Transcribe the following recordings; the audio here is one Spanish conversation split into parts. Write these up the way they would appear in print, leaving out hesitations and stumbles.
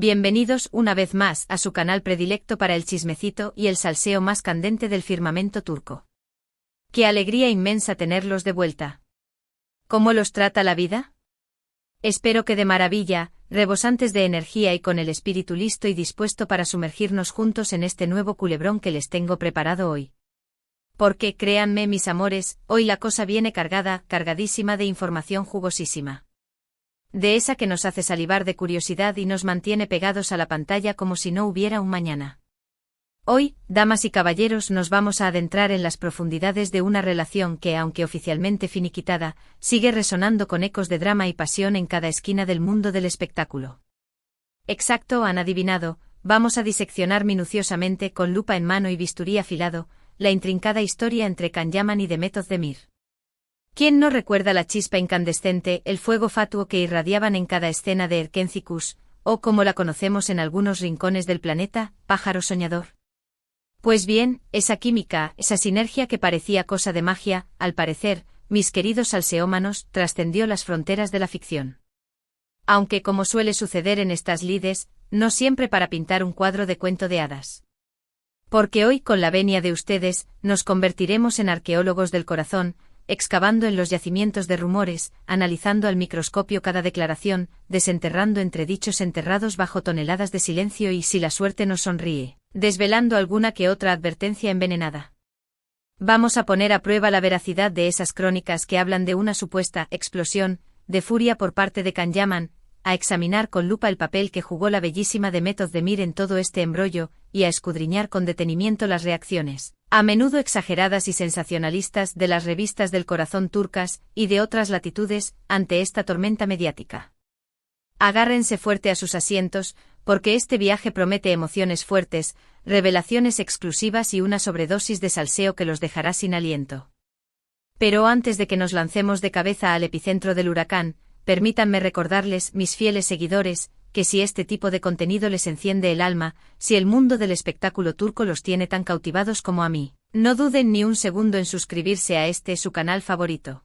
Bienvenidos una vez más a su canal predilecto para el chismecito y el salseo más candente del firmamento turco. ¡Qué alegría inmensa tenerlos de vuelta! ¿Cómo los trata la vida? Espero que de maravilla, rebosantes de energía y con el espíritu listo y dispuesto para sumergirnos juntos en este nuevo culebrón que les tengo preparado hoy. Porque, créanme mis amores, hoy la cosa viene cargadísima de información jugosísima. De esa que nos hace salivar de curiosidad y nos mantiene pegados a la pantalla como si no hubiera un mañana. Hoy, damas y caballeros, nos vamos a adentrar en las profundidades de una relación que, aunque oficialmente finiquitada, sigue resonando con ecos de drama y pasión en cada esquina del mundo del espectáculo. Exacto, han adivinado, vamos a diseccionar minuciosamente, con lupa en mano y bisturí afilado, la intrincada historia entre Can Yaman y Demet Özdemir. ¿Quién no recuerda la chispa incandescente, el fuego fatuo que irradiaban en cada escena de Erkenci-Kuş, o como la conocemos en algunos rincones del planeta, pájaro soñador? Pues bien, esa química, esa sinergia que parecía cosa de magia, al parecer, mis queridos salseómanos, trascendió las fronteras de la ficción. Aunque, como suele suceder en estas lides, no siempre para pintar un cuadro de cuento de hadas. Porque hoy, con la venia de ustedes, nos convertiremos en arqueólogos del corazón, excavando en los yacimientos de rumores, analizando al microscopio cada declaración, desenterrando entredichos enterrados bajo toneladas de silencio y, si la suerte nos sonríe, desvelando alguna que otra advertencia envenenada. Vamos a poner a prueba la veracidad de esas crónicas que hablan de una supuesta explosión de furia por parte de Can Yaman, a examinar con lupa el papel que jugó la bellísima Demet Özdemir en todo este embrollo, y a escudriñar con detenimiento las reacciones, a menudo exageradas y sensacionalistas, de las revistas del corazón turcas y de otras latitudes, ante esta tormenta mediática. Agárrense fuerte a sus asientos, porque este viaje promete emociones fuertes, revelaciones exclusivas y una sobredosis de salseo que los dejará sin aliento. Pero antes de que nos lancemos de cabeza al epicentro del huracán, permítanme recordarles, mis fieles seguidores, que si este tipo de contenido les enciende el alma, si el mundo del espectáculo turco los tiene tan cautivados como a mí, no duden ni un segundo en suscribirse a este su canal favorito.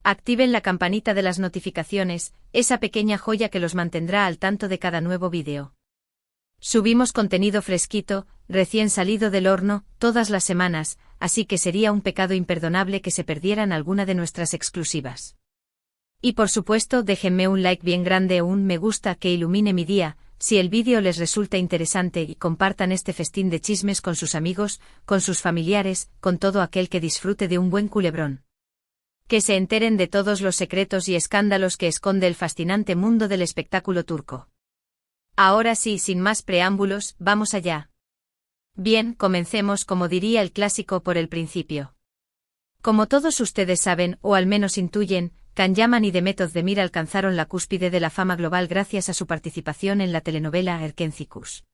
Activen la campanita de las notificaciones, esa pequeña joya que los mantendrá al tanto de cada nuevo vídeo. Subimos contenido fresquito, recién salido del horno, todas las semanas, así que sería un pecado imperdonable que se perdieran alguna de nuestras exclusivas. Y por supuesto, déjenme un like bien grande o un me gusta que ilumine mi día, si el vídeo les resulta interesante, y compartan este festín de chismes con sus amigos, con sus familiares, con todo aquel que disfrute de un buen culebrón. Que se enteren de todos los secretos y escándalos que esconde el fascinante mundo del espectáculo turco. Ahora sí, sin más preámbulos, vamos allá. Bien, comencemos, como diría el clásico, por el principio. Como todos ustedes saben, o al menos intuyen, Can Yaman y Demet Özdemir alcanzaron la cúspide de la fama global gracias a su participación en la telenovela Erkenci-Kuş.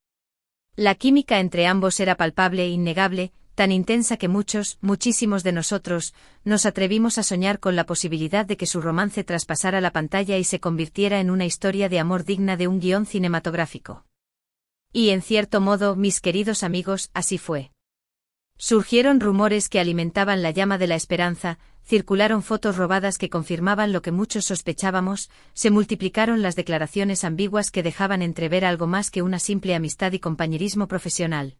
La química entre ambos era palpable e innegable, tan intensa que muchísimos de nosotros, nos atrevimos a soñar con la posibilidad de que su romance traspasara la pantalla y se convirtiera en una historia de amor digna de un guión cinematográfico. Y en cierto modo, mis queridos amigos, así fue. Surgieron rumores que alimentaban la llama de la esperanza, circularon fotos robadas que confirmaban lo que muchos sospechábamos, se multiplicaron las declaraciones ambiguas que dejaban entrever algo más que una simple amistad y compañerismo profesional.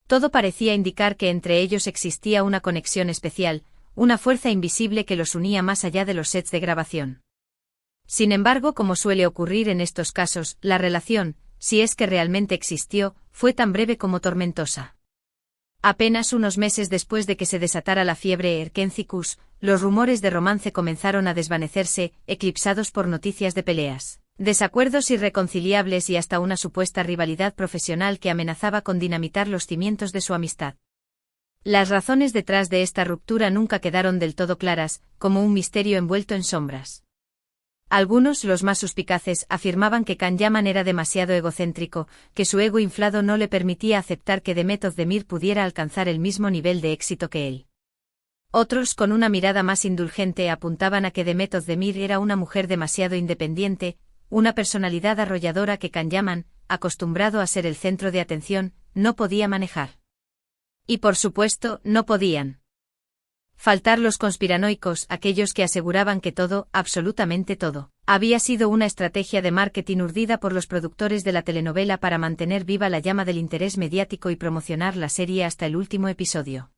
Todo parecía indicar que entre ellos existía una conexión especial, una fuerza invisible que los unía más allá de los sets de grabación. Sin embargo, como suele ocurrir en estos casos, la relación, si es que realmente existió, fue tan breve como tormentosa. Apenas unos meses después de que se desatara la fiebre Erkenci-Kuş, los rumores de romance comenzaron a desvanecerse, eclipsados por noticias de peleas, desacuerdos irreconciliables y hasta una supuesta rivalidad profesional que amenazaba con dinamitar los cimientos de su amistad. Las razones detrás de esta ruptura nunca quedaron del todo claras, como un misterio envuelto en sombras. Algunos, los más suspicaces, afirmaban que Can Yaman era demasiado egocéntrico, que su ego inflado no le permitía aceptar que Demet Özdemir pudiera alcanzar el mismo nivel de éxito que él. Otros, con una mirada más indulgente, apuntaban a que Demet Özdemir era una mujer demasiado independiente, una personalidad arrolladora que Can Yaman, acostumbrado a ser el centro de atención, no podía manejar. Y por supuesto, no podían faltar los conspiranoicos, aquellos que aseguraban que todo, absolutamente todo, Había sido una estrategia de marketing urdida por los productores de la telenovela para mantener viva la llama del interés mediático y promocionar la serie hasta el último episodio.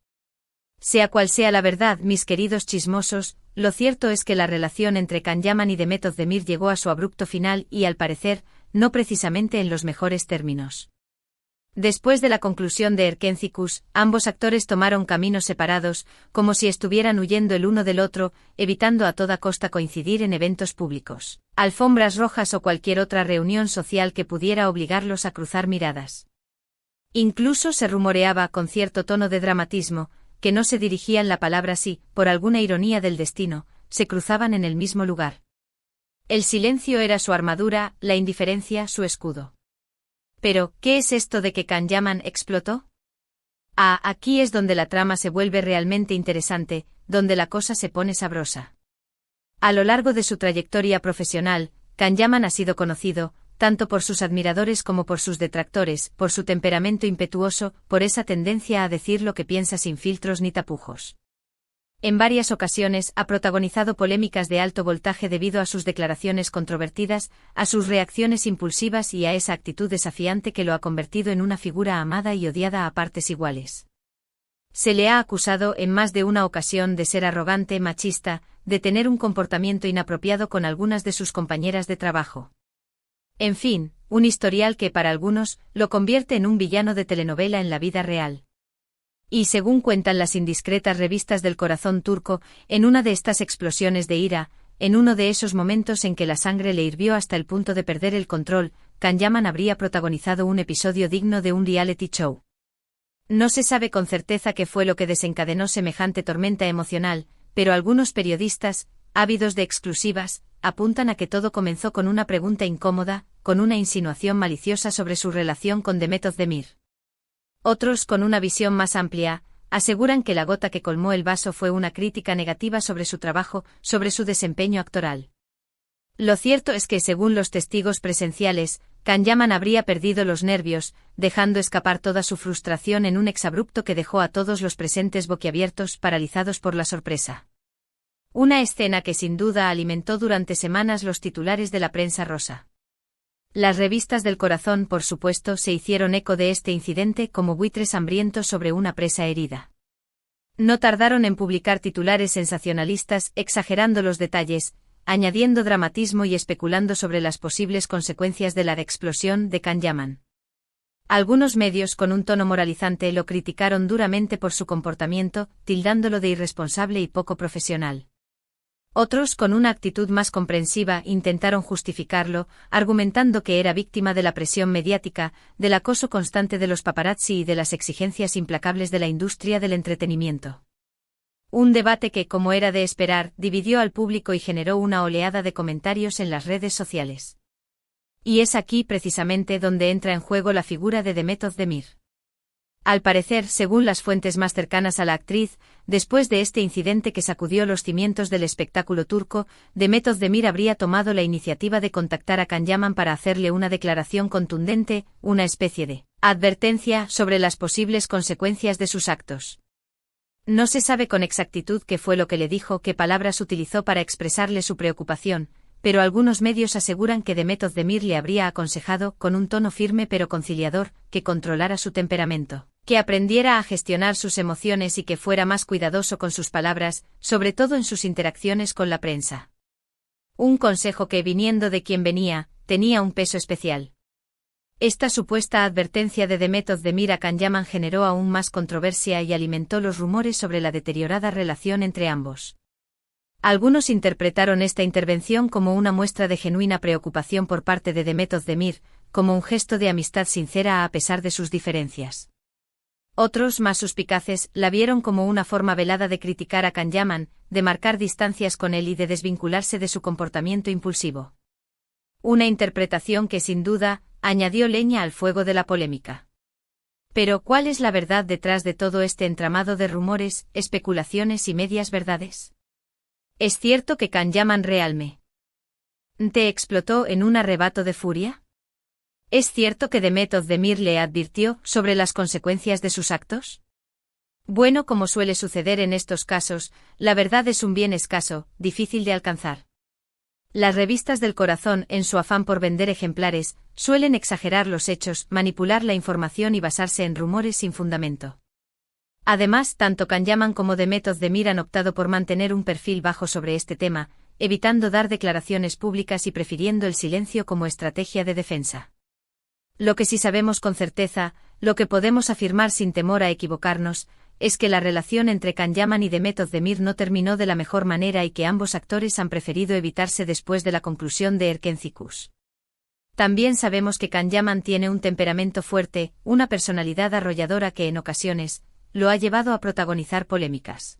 Sea cual sea la verdad, mis queridos chismosos, lo cierto es que la relación entre Can Yaman y Demet Özdemir llegó a su abrupto final y, al parecer, no precisamente en los mejores términos. Después de la conclusión de Erkencikus, ambos actores tomaron caminos separados, como si estuvieran huyendo el uno del otro, evitando a toda costa coincidir en eventos públicos, alfombras rojas o cualquier otra reunión social que pudiera obligarlos a cruzar miradas. Incluso se rumoreaba, con cierto tono de dramatismo, que no se dirigían la palabra si, por alguna ironía del destino, se cruzaban en el mismo lugar. El silencio era su armadura, la indiferencia su escudo. Pero, ¿qué es esto de que Can Yaman explotó? Aquí es donde la trama se vuelve realmente interesante, donde la cosa se pone sabrosa. A lo largo de su trayectoria profesional, Can Yaman ha sido conocido, tanto por sus admiradores como por sus detractores, por su temperamento impetuoso, por esa tendencia a decir lo que piensa sin filtros ni tapujos. En varias ocasiones ha protagonizado polémicas de alto voltaje debido a sus declaraciones controvertidas, a sus reacciones impulsivas y a esa actitud desafiante que lo ha convertido en una figura amada y odiada a partes iguales. Se le ha acusado en más de una ocasión de ser arrogante, machista, de tener un comportamiento inapropiado con algunas de sus compañeras de trabajo. En fin, un historial que para algunos lo convierte en un villano de telenovela en la vida real. Y según cuentan las indiscretas revistas del corazón turco, en una de estas explosiones de ira, en uno de esos momentos en que la sangre le hirvió hasta el punto de perder el control, Can Yaman habría protagonizado un episodio digno de un reality show. No se sabe con certeza qué fue lo que desencadenó semejante tormenta emocional, pero algunos periodistas, ávidos de exclusivas, apuntan a que todo comenzó con una pregunta incómoda, con una insinuación maliciosa sobre su relación con Demet Özdemir. Otros, con una visión más amplia, aseguran que la gota que colmó el vaso fue una crítica negativa sobre su trabajo, sobre su desempeño actoral. Lo cierto es que, según los testigos presenciales, Can Yaman habría perdido los nervios, dejando escapar toda su frustración en un exabrupto que dejó a todos los presentes boquiabiertos, paralizados por la sorpresa. Una escena que sin duda alimentó durante semanas los titulares de la prensa rosa. Las revistas del corazón, por supuesto, se hicieron eco de este incidente como buitres hambrientos sobre una presa herida. No tardaron en publicar titulares sensacionalistas, exagerando los detalles, añadiendo dramatismo y especulando sobre las posibles consecuencias de la explosión de Can Yaman. Algunos medios, con un tono moralizante, lo criticaron duramente por su comportamiento, tildándolo de irresponsable y poco profesional. Otros, con una actitud más comprensiva, intentaron justificarlo, argumentando que era víctima de la presión mediática, del acoso constante de los paparazzi y de las exigencias implacables de la industria del entretenimiento. Un debate que, como era de esperar, dividió al público y generó una oleada de comentarios en las redes sociales. Y es aquí precisamente donde entra en juego la figura de Demet Özdemir. Al parecer, según las fuentes más cercanas a la actriz, después de este incidente que sacudió los cimientos del espectáculo turco, Demet Özdemir habría tomado la iniciativa de contactar a Can Yaman para hacerle una declaración contundente, una especie de advertencia sobre las posibles consecuencias de sus actos. No se sabe con exactitud qué fue lo que le dijo, qué palabras utilizó para expresarle su preocupación, pero algunos medios aseguran que Demet Özdemir le habría aconsejado, con un tono firme pero conciliador, que controlara su temperamento, que aprendiera a gestionar sus emociones y que fuera más cuidadoso con sus palabras, sobre todo en sus interacciones con la prensa. Un consejo que, viniendo de quien venía, tenía un peso especial. Esta supuesta advertencia de Demet Özdemir a Can Yaman generó aún más controversia y alimentó los rumores sobre la deteriorada relación entre ambos. Algunos interpretaron esta intervención como una muestra de genuina preocupación por parte de Demet Özdemir, como un gesto de amistad sincera a pesar de sus diferencias. Otros, más suspicaces, la vieron como una forma velada de criticar a Can Yaman, de marcar distancias con él y de desvincularse de su comportamiento impulsivo. Una interpretación que, sin duda, añadió leña al fuego de la polémica. Pero, ¿cuál es la verdad detrás de todo este entramado de rumores, especulaciones y medias verdades? ¿Es cierto que Can Yaman realmente te explotó en un arrebato de furia? ¿Es cierto que Demet Özdemir le advirtió sobre las consecuencias de sus actos? Bueno, como suele suceder en estos casos, la verdad es un bien escaso, difícil de alcanzar. Las revistas del corazón, en su afán por vender ejemplares, suelen exagerar los hechos, manipular la información y basarse en rumores sin fundamento. Además, tanto Kanyaman como The Method de Mir han optado por mantener un perfil bajo sobre este tema, evitando dar declaraciones públicas y prefiriendo el silencio como estrategia de defensa. Lo que sí sabemos con certeza, lo que podemos afirmar sin temor a equivocarnos, es que la relación entre Kanyaman y The Method de Mir no terminó de la mejor manera y que ambos actores han preferido evitarse después de la conclusión de Erkencikus. También sabemos que Kanyaman tiene un temperamento fuerte, una personalidad arrolladora que en ocasiones lo ha llevado a protagonizar polémicas.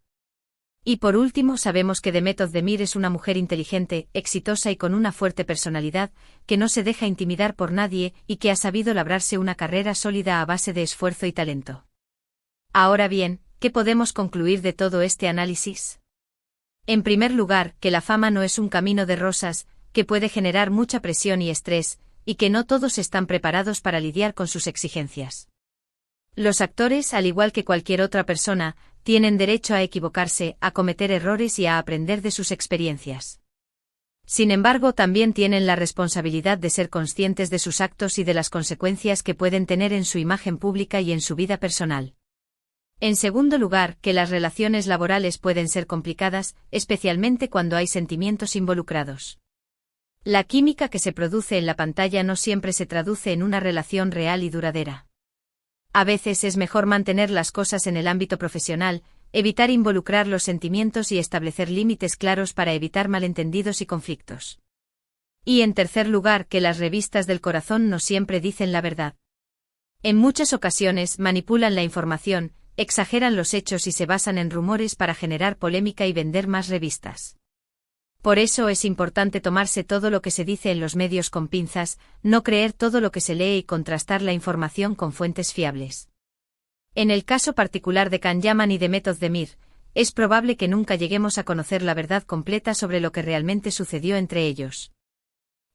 Y por último sabemos que The Method de Mir es una mujer inteligente, exitosa y con una fuerte personalidad, que no se deja intimidar por nadie y que ha sabido labrarse una carrera sólida a base de esfuerzo y talento. Ahora bien, ¿qué podemos concluir de todo este análisis? En primer lugar, que la fama no es un camino de rosas, que puede generar mucha presión y estrés, y que no todos están preparados para lidiar con sus exigencias. Los actores, al igual que cualquier otra persona, tienen derecho a equivocarse, a cometer errores y a aprender de sus experiencias. Sin embargo, también tienen la responsabilidad de ser conscientes de sus actos y de las consecuencias que pueden tener en su imagen pública y en su vida personal. En segundo lugar, que las relaciones laborales pueden ser complicadas, especialmente cuando hay sentimientos involucrados. La química que se produce en la pantalla no siempre se traduce en una relación real y duradera. A veces es mejor mantener las cosas en el ámbito profesional, evitar involucrar los sentimientos y establecer límites claros para evitar malentendidos y conflictos. Y en tercer lugar, que las revistas del corazón no siempre dicen la verdad. En muchas ocasiones manipulan la información, exageran los hechos y se basan en rumores para generar polémica y vender más revistas. Por eso es importante tomarse todo lo que se dice en los medios con pinzas, no creer todo lo que se lee y contrastar la información con fuentes fiables. En el caso particular de Kanyaman y The Method de Mir, es probable que nunca lleguemos a conocer la verdad completa sobre lo que realmente sucedió entre ellos.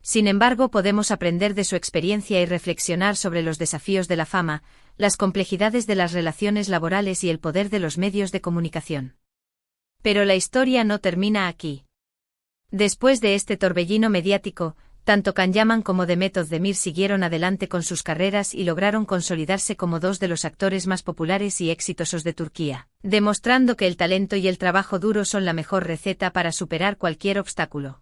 Sin embargo, podemos aprender de su experiencia y reflexionar sobre los desafíos de la fama, las complejidades de las relaciones laborales y el poder de los medios de comunicación. Pero la historia no termina aquí. Después de este torbellino mediático, tanto Kanyaman como The Method de Mir siguieron adelante con sus carreras y lograron consolidarse como dos de los actores más populares y exitosos de Turquía, demostrando que el talento y el trabajo duro son la mejor receta para superar cualquier obstáculo.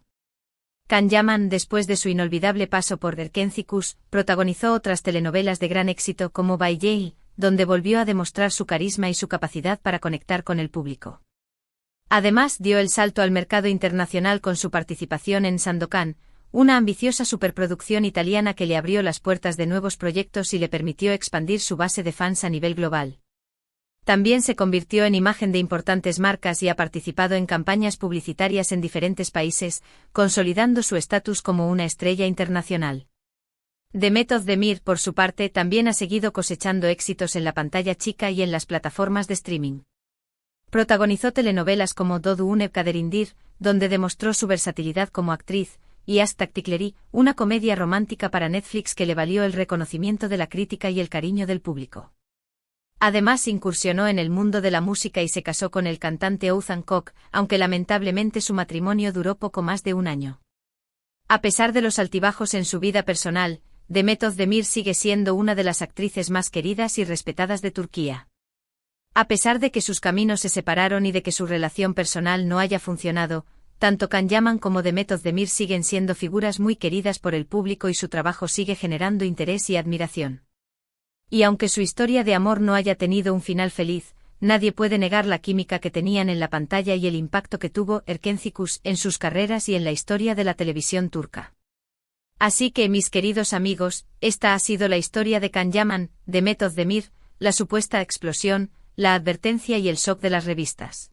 Kanyaman, después de su inolvidable paso por Erkencikus, protagonizó otras telenovelas de gran éxito como Bay Jail, donde volvió a demostrar su carisma y su capacidad para conectar con el público. Además, dio el salto al mercado internacional con su participación en Sandokan, una ambiciosa superproducción italiana que le abrió las puertas de nuevos proyectos y le permitió expandir su base de fans a nivel global. También se convirtió en imagen de importantes marcas y ha participado en campañas publicitarias en diferentes países, consolidando su estatus como una estrella internacional. The Method de Mir, por su parte, también ha seguido cosechando éxitos en la pantalla chica y en las plataformas de streaming. Protagonizó telenovelas como Dodu Une Kaderindir, donde demostró su versatilidad como actriz, y Aşk Teknikleri, una comedia romántica para Netflix que le valió el reconocimiento de la crítica y el cariño del público. Además, incursionó en el mundo de la música y se casó con el cantante Oğuzhan Koç, aunque lamentablemente su matrimonio duró poco más de un año. A pesar de los altibajos en su vida personal, The Method de Mir sigue siendo una de las actrices más queridas y respetadas de Turquía. A pesar de que sus caminos se separaron y de que su relación personal no haya funcionado, tanto Kanyaman como The Method de Mir siguen siendo figuras muy queridas por el público y su trabajo sigue generando interés y admiración. Y aunque su historia de amor no haya tenido un final feliz, nadie puede negar la química que tenían en la pantalla y el impacto que tuvo Erkencikus en sus carreras y en la historia de la televisión turca. Así que, mis queridos amigos, esta ha sido la historia de Kanyaman, The Method de Mir, la supuesta explosión, la advertencia y el shock de las revistas.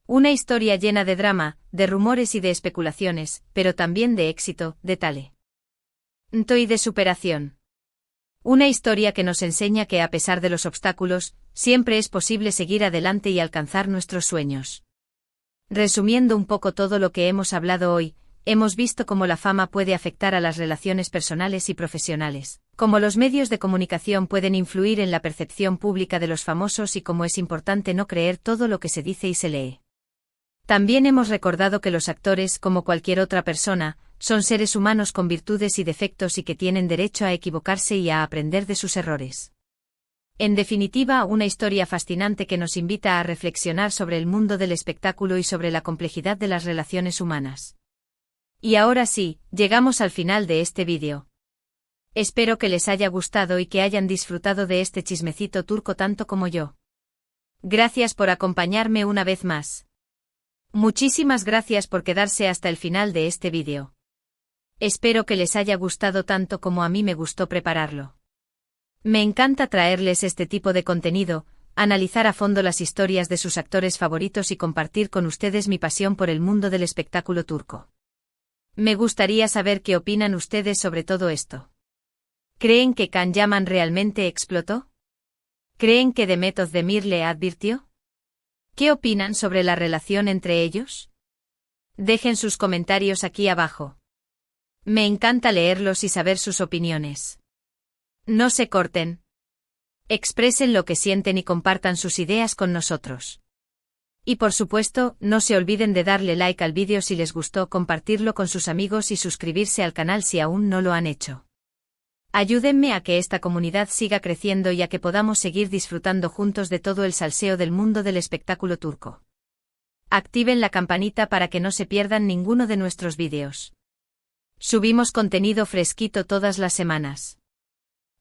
Una historia llena de drama, de rumores y de especulaciones, pero también de éxito, de talento y de superación. Una historia que nos enseña que a pesar de los obstáculos, siempre es posible seguir adelante y alcanzar nuestros sueños. Resumiendo un poco todo lo que hemos hablado hoy, hemos visto cómo la fama puede afectar a las relaciones personales y profesionales, cómo los medios de comunicación pueden influir en la percepción pública de los famosos y cómo es importante no creer todo lo que se dice y se lee. También hemos recordado que los actores, como cualquier otra persona, son seres humanos con virtudes y defectos y que tienen derecho a equivocarse y a aprender de sus errores. En definitiva, una historia fascinante que nos invita a reflexionar sobre el mundo del espectáculo y sobre la complejidad de las relaciones humanas. Y ahora sí, llegamos al final de este vídeo. Espero que les haya gustado y que hayan disfrutado de este chismecito turco tanto como yo. Gracias por acompañarme una vez más. Muchísimas gracias por quedarse hasta el final de este vídeo. Espero que les haya gustado tanto como a mí me gustó prepararlo. Me encanta traerles este tipo de contenido, analizar a fondo las historias de sus actores favoritos y compartir con ustedes mi pasión por el mundo del espectáculo turco. Me gustaría saber qué opinan ustedes sobre todo esto. ¿Creen que Can Yaman realmente explotó? ¿Creen que Demet Özdemir le advirtió? ¿Qué opinan sobre la relación entre ellos? Dejen sus comentarios aquí abajo. Me encanta leerlos y saber sus opiniones. No se corten. Expresen lo que sienten y compartan sus ideas con nosotros. Y por supuesto, no se olviden de darle like al vídeo si les gustó, compartirlo con sus amigos y suscribirse al canal si aún no lo han hecho. Ayúdenme a que esta comunidad siga creciendo y a que podamos seguir disfrutando juntos de todo el salseo del mundo del espectáculo turco. Activen la campanita para que no se pierdan ninguno de nuestros vídeos. Subimos contenido fresquito todas las semanas.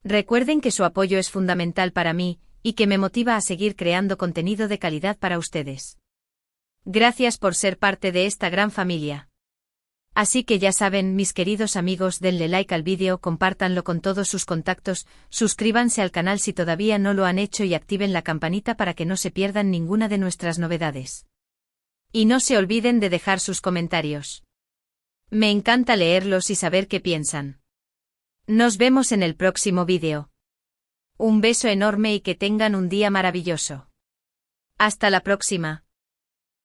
Recuerden que su apoyo es fundamental para mí, y que me motiva a seguir creando contenido de calidad para ustedes. Gracias por ser parte de esta gran familia. Así que ya saben, mis queridos amigos, denle like al vídeo, compártanlo con todos sus contactos, suscríbanse al canal si todavía no lo han hecho y activen la campanita para que no se pierdan ninguna de nuestras novedades. Y no se olviden de dejar sus comentarios. Me encanta leerlos y saber qué piensan. Nos vemos en el próximo vídeo. Un beso enorme y que tengan un día maravilloso. Hasta la próxima.